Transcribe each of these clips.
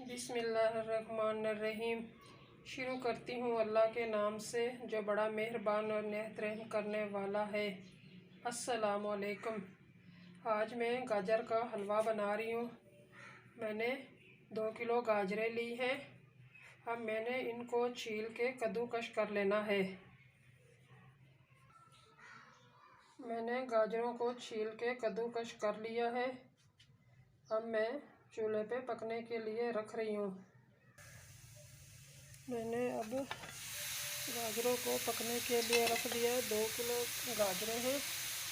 बिस्मिल्लाहिर्रहमानिर्रहीम। शुरू करती हूँ अल्लाह के नाम से जो बड़ा मेहरबान और निहायत रहम करने वाला है। अस्सलामु अलैकुम। आज मैं गाजर का हलवा बना रही हूँ। मैंने 2 किलो गाजरें ली हैं। अब मैंने इनको छील के कद्दूकस कर लेना है। मैंने गाजरों को छील के कद्दूकस कर लिया है। अब मैं चूल्हे पे पकने के लिए रख रही हूँ। मैंने अब गाजरों को पकने के लिए रख दिया है। 2 किलो गाजरें हैं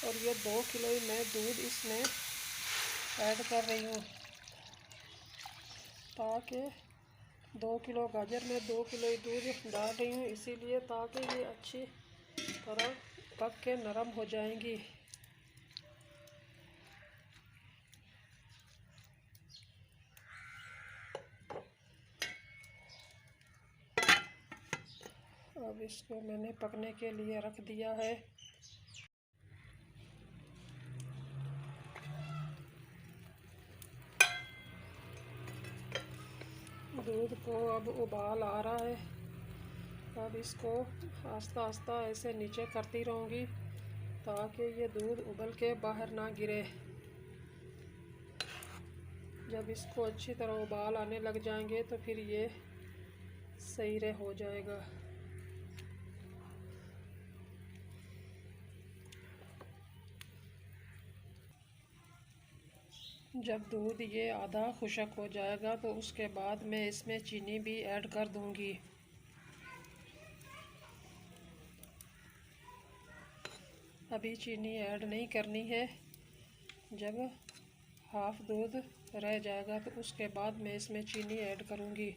और ये 2 किलो ही मैं दूध इसमें ऐड कर रही हूँ, ताकि 2 किलो गाजर में 2 किलो ही दूध डाल रही हूँ, इसीलिए ताकि ये अच्छी तरह पक के नरम हो जाएंगी। अब इसको मैंने पकने के लिए रख दिया है। दूध को अब उबाल आ रहा है। अब इसको आस्ता आस्ता ऐसे नीचे करती रहूँगी ताकि ये दूध उबल के बाहर ना गिरे। जब इसको अच्छी तरह उबाल आने लग जाएंगे तो फिर ये सही हो जाएगा। जब दूध ये आधा खुश्क हो जाएगा तो उसके बाद मैं इसमें चीनी भी ऐड कर दूंगी। अभी चीनी ऐड नहीं करनी है। जब हाफ दूध रह जाएगा तो उसके बाद मैं इसमें चीनी ऐड करूंगी।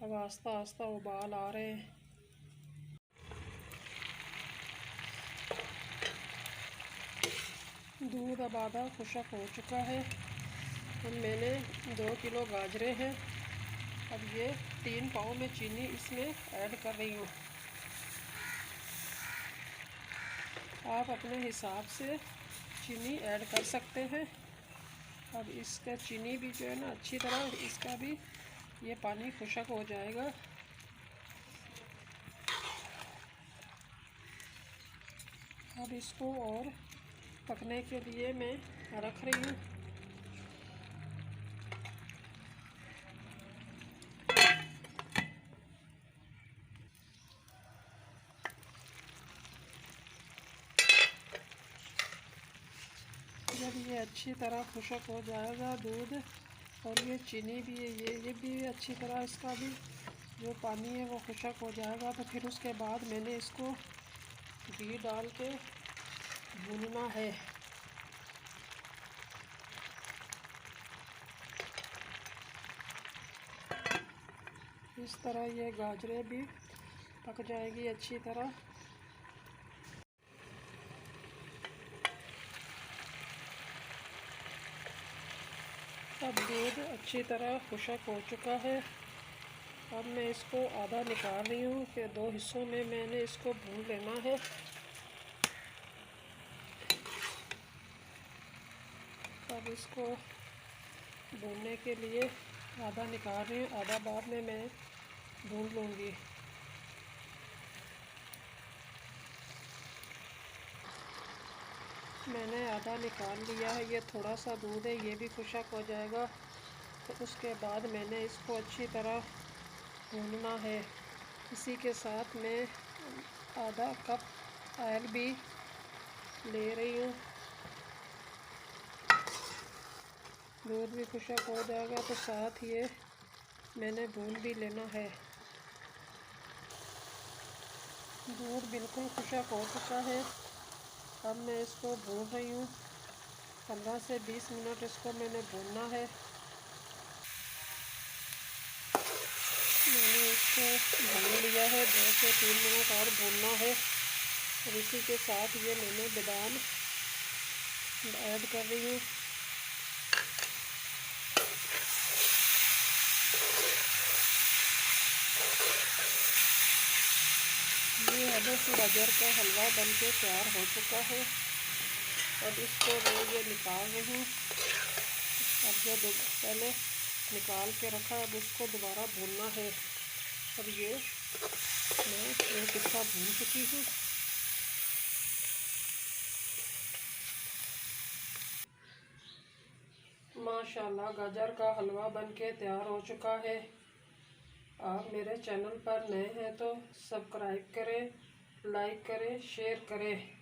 अब आस्ता आस्ता उबाल आ रहे हैं। दूध अब आधा खुश्क हो चुका है। अब मैंने 2 किलो गाजरें हैं। अब ये 3 पाव में चीनी इसमें ऐड कर रही हूँ। आप अपने हिसाब से चीनी ऐड कर सकते हैं। अब इसका चीनी भी जो है ना अच्छी तरह इसका भी ये पानी खुश्क हो जाएगा। अब इसको और पकने के लिए मैं रख रही हूँ। जब ये अच्छी तरह खुश्क हो जाएगा दूध और ये चीनी भी है, ये भी अच्छी तरह इसका भी जो पानी है वो खुश्क हो जाएगा, तो फिर उसके बाद मैंने इसको घी डाल के भूनना है। इस तरह ये गाजरें भी पक जाएगी अच्छी तरह। अब दूध अच्छी तरह खुश्क हो चुका है। अब मैं इसको आधा निकाल रही हूँ कि 2 हिस्सों में मैंने इसको भून लेना है। अब इसको भूनने के लिए आधा निकाल रही हूँ, आधा बाद में मैं भून लूँगी। मैंने आधा निकाल लिया है। ये थोड़ा सा दूध है, ये भी खुश्क हो जाएगा तो उसके बाद मैंने इसको अच्छी तरह भूनना है। इसी के साथ मैं आधा कप ऑयल भी ले रही हूँ। दूध भी खुश्क हो जाएगा तो साथ ये मैंने भून भी लेना है। दूध बिल्कुल खुश्क हो चुका है। अब मैं इसको भून रही हूँ। 15 से 20 मिनट इसको मैंने भूनना है। मैंने इसको भून लिया है। 2 से 3 मिनट और भूनना है। और इसी के साथ ये मैंने बादाम ऐड कर रही हूँ। ये अब गाजर का हलवा बनके तैयार हो चुका है। अब इसको मैं ये निकाल रही हूँ। अब जो पहले निकाल के रखा, अब उसको दोबारा भूनना है। अब ये मैं एक हिस्सा भून चुकी हूँ। माशाल्लाह गाजर का हलवा बनके तैयार हो चुका है। आप मेरे चैनल पर नए हैं तो सब्सक्राइब करें, लाइक करें, शेयर करें।